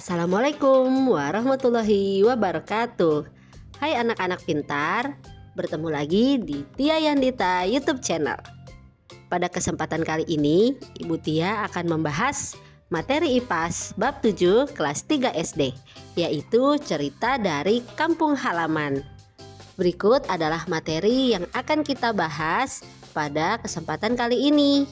Assalamualaikum warahmatullahi wabarakatuh. Hai anak-anak pintar, bertemu lagi di Tia Yandita YouTube channel. Pada kesempatan kali ini, Ibu Tia akan membahas materi IPAS bab 7 kelas 3 SD, yaitu cerita dari kampung halaman. Berikut adalah materi yang akan kita bahas pada kesempatan kali ini.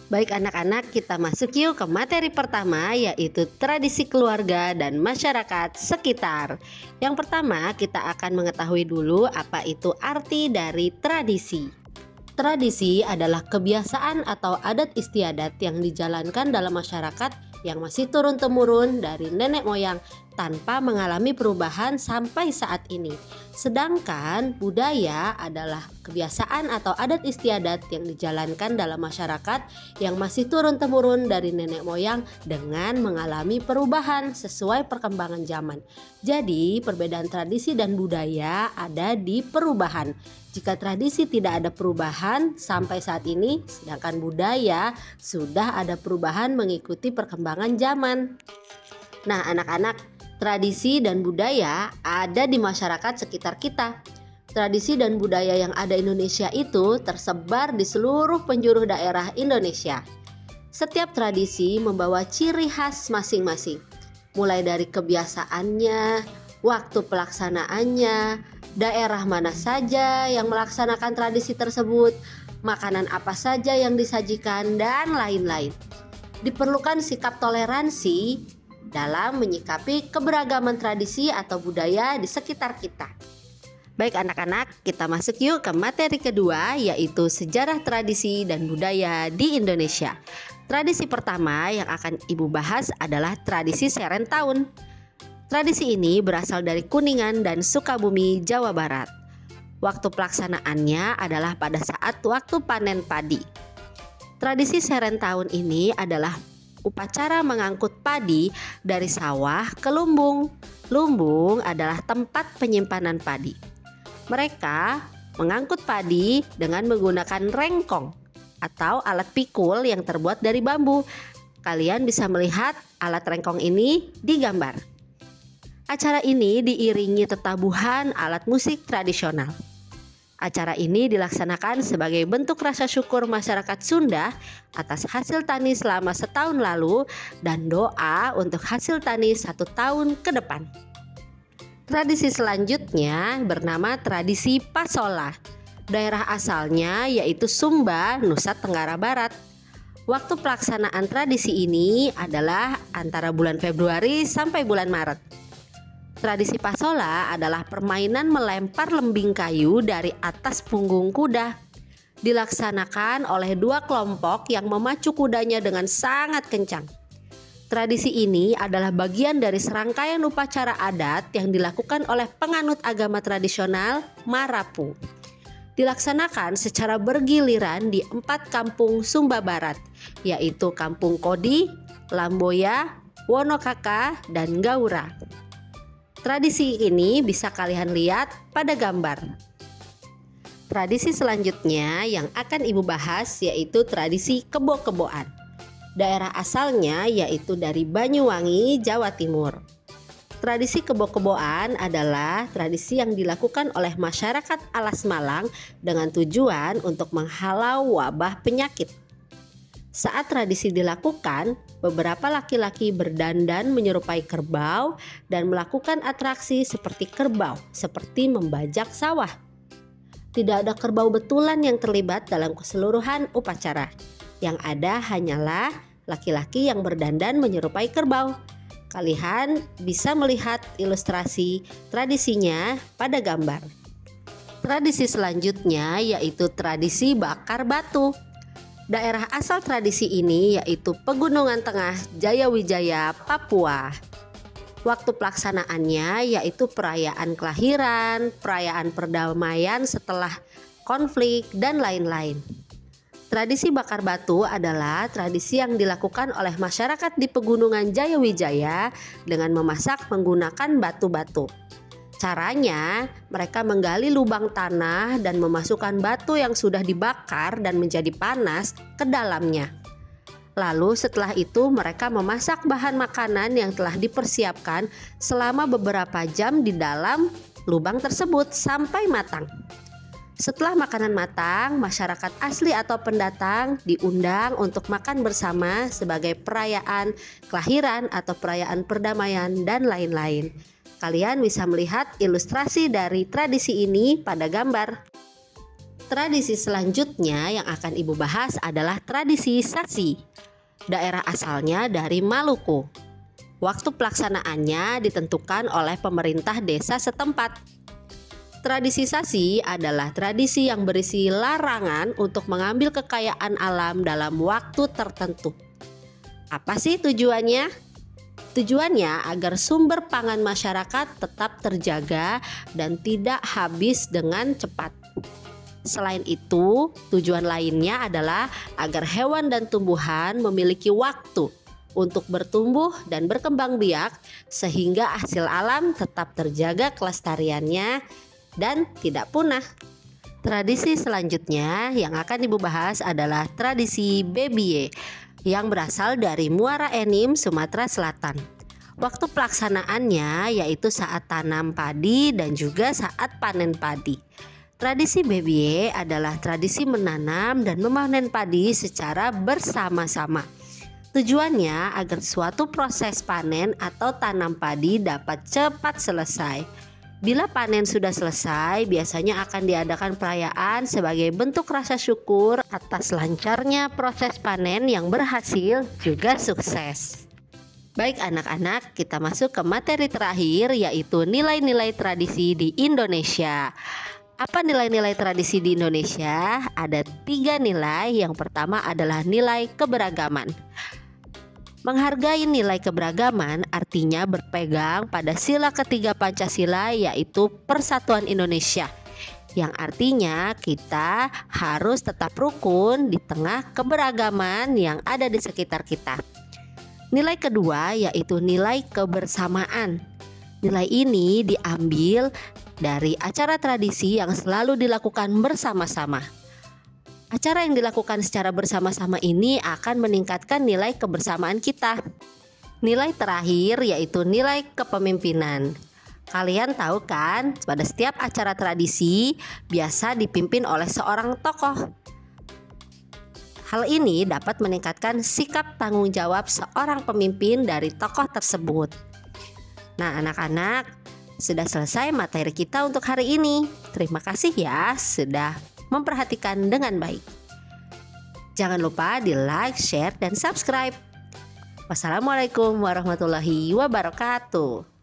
Baik anak-anak, kita masuk yuk ke materi pertama, yaitu tradisi keluarga dan masyarakat sekitar. Yang pertama, kita akan mengetahui dulu apa itu arti dari tradisi. Tradisi adalah kebiasaan atau adat istiadat yang dijalankan dalam masyarakat yang masih turun-temurun dari nenek moyang tanpa mengalami perubahan sampai saat ini. Sedangkan budaya adalah kebiasaan atau adat istiadat yang dijalankan dalam masyarakat yang masih turun-temurun dari nenek moyang dengan mengalami perubahan sesuai perkembangan zaman. Jadi, perbedaan tradisi dan budaya ada di perubahan. Jika tradisi tidak ada perubahan sampai saat ini, sedangkan budaya sudah ada perubahan mengikuti perkembangan zaman. Nah, anak-anak, tradisi dan budaya ada di masyarakat sekitar kita. Tradisi dan budaya yang ada di Indonesia itu tersebar di seluruh penjuru daerah Indonesia. Setiap tradisi membawa ciri khas masing-masing, mulai dari kebiasaannya, waktu pelaksanaannya, daerah mana saja yang melaksanakan tradisi tersebut, makanan apa saja yang disajikan, dan lain-lain. Diperlukan sikap toleransi dalam menyikapi keberagaman tradisi atau budaya di sekitar kita. Baik anak-anak, kita masuk yuk ke materi kedua, yaitu sejarah tradisi dan budaya di Indonesia. Tradisi pertama yang akan Ibu bahas adalah tradisi Seren Tahun. Tradisi ini berasal dari Kuningan dan Sukabumi, Jawa Barat. Waktu pelaksanaannya adalah pada saat waktu panen padi. Tradisi Seren Tahun ini adalah upacara mengangkut padi dari sawah ke lumbung. Lumbung adalah tempat penyimpanan padi. Mereka mengangkut padi dengan menggunakan rengkong atau alat pikul yang terbuat dari bambu. Kalian bisa melihat alat rengkong ini di gambar. Acara ini diiringi tetabuhan alat musik tradisional. Acara ini dilaksanakan sebagai bentuk rasa syukur masyarakat Sunda atas hasil tani selama setahun lalu dan doa untuk hasil tani 1 tahun ke depan. Tradisi selanjutnya bernama tradisi Pasola. Daerah asalnya yaitu Sumba, Nusa Tenggara Barat. Waktu pelaksanaan tradisi ini adalah antara bulan Februari sampai bulan Maret. Tradisi Pasola adalah permainan melempar lembing kayu dari atas punggung kuda. Dilaksanakan oleh 2 kelompok yang memacu kudanya dengan sangat kencang. Tradisi ini adalah bagian dari serangkaian upacara adat yang dilakukan oleh penganut agama tradisional Marapu. Dilaksanakan secara bergiliran di 4 kampung Sumba Barat, yaitu Kampung Kodi, Lamboya, Wonokaka, dan Gaura. Tradisi ini bisa kalian lihat pada gambar. Tradisi selanjutnya yang akan Ibu bahas yaitu tradisi kebo-keboan. Daerah asalnya yaitu dari Banyuwangi, Jawa Timur. Tradisi kebo-keboan adalah tradisi yang dilakukan oleh masyarakat Alas Malang dengan tujuan untuk menghalau wabah penyakit. Saat tradisi dilakukan, beberapa laki-laki berdandan menyerupai kerbau dan melakukan atraksi seperti kerbau, seperti membajak sawah. Tidak ada kerbau betulan yang terlibat dalam keseluruhan upacara. Yang ada hanyalah laki-laki yang berdandan menyerupai kerbau. Kalian bisa melihat ilustrasi tradisinya pada gambar. Tradisi selanjutnya yaitu tradisi bakar batu. Daerah asal tradisi ini yaitu Pegunungan Tengah, Jayawijaya, Papua. Waktu pelaksanaannya yaitu perayaan kelahiran, perayaan perdamaian setelah konflik, dan lain-lain. Tradisi bakar batu adalah tradisi yang dilakukan oleh masyarakat di Pegunungan Jayawijaya dengan memasak menggunakan batu-batu. Caranya, mereka menggali lubang tanah dan memasukkan batu yang sudah dibakar dan menjadi panas ke dalamnya. Lalu setelah itu mereka memasak bahan makanan yang telah dipersiapkan selama beberapa jam di dalam lubang tersebut sampai matang. Setelah makanan matang, masyarakat asli atau pendatang diundang untuk makan bersama sebagai perayaan kelahiran atau perayaan perdamaian dan lain-lain. Kalian bisa melihat ilustrasi dari tradisi ini pada gambar. Tradisi selanjutnya yang akan Ibu bahas adalah tradisi Sasi. Daerah asalnya dari Maluku. Waktu pelaksanaannya ditentukan oleh pemerintah desa setempat. Tradisi Sasi adalah tradisi yang berisi larangan untuk mengambil kekayaan alam dalam waktu tertentu. Apa sih tujuannya? Tujuannya agar sumber pangan masyarakat tetap terjaga dan tidak habis dengan cepat. Selain itu, tujuan lainnya adalah agar hewan dan tumbuhan memiliki waktu untuk bertumbuh dan berkembang biak sehingga hasil alam tetap terjaga kelestariannya dan tidak punah. Tradisi selanjutnya yang akan Ibu bahas adalah tradisi Bebie yang berasal dari Muara Enim, Sumatera Selatan. Waktu pelaksanaannya yaitu saat tanam padi dan juga saat panen padi. Tradisi Bebie adalah tradisi menanam dan memanen padi secara bersama-sama. Tujuannya agar suatu proses panen atau tanam padi dapat cepat selesai. Bila panen sudah selesai, biasanya akan diadakan perayaan sebagai bentuk rasa syukur atas lancarnya proses panen yang berhasil juga sukses. Baik anak-anak, kita masuk ke materi terakhir yaitu nilai-nilai tradisi di Indonesia. Apa nilai-nilai tradisi di Indonesia? Ada 3 nilai. Yang pertama adalah nilai keberagaman. Menghargai nilai keberagaman artinya berpegang pada sila ketiga Pancasila yaitu Persatuan Indonesia. Yang artinya kita harus tetap rukun di tengah keberagaman yang ada di sekitar kita. Nilai kedua yaitu nilai kebersamaan. Nilai ini diambil dari acara tradisi yang selalu dilakukan bersama-sama. Acara yang dilakukan secara bersama-sama ini akan meningkatkan nilai kebersamaan kita. Nilai terakhir yaitu nilai kepemimpinan. Kalian tahu kan, pada setiap acara tradisi biasa dipimpin oleh seorang tokoh. Hal ini dapat meningkatkan sikap tanggung jawab seorang pemimpin dari tokoh tersebut. Nah anak-anak, sudah selesai materi kita untuk hari ini. Terima kasih ya sudah memperhatikan dengan baik. Jangan lupa di like, share, dan subscribe. Wassalamualaikum warahmatullahi wabarakatuh.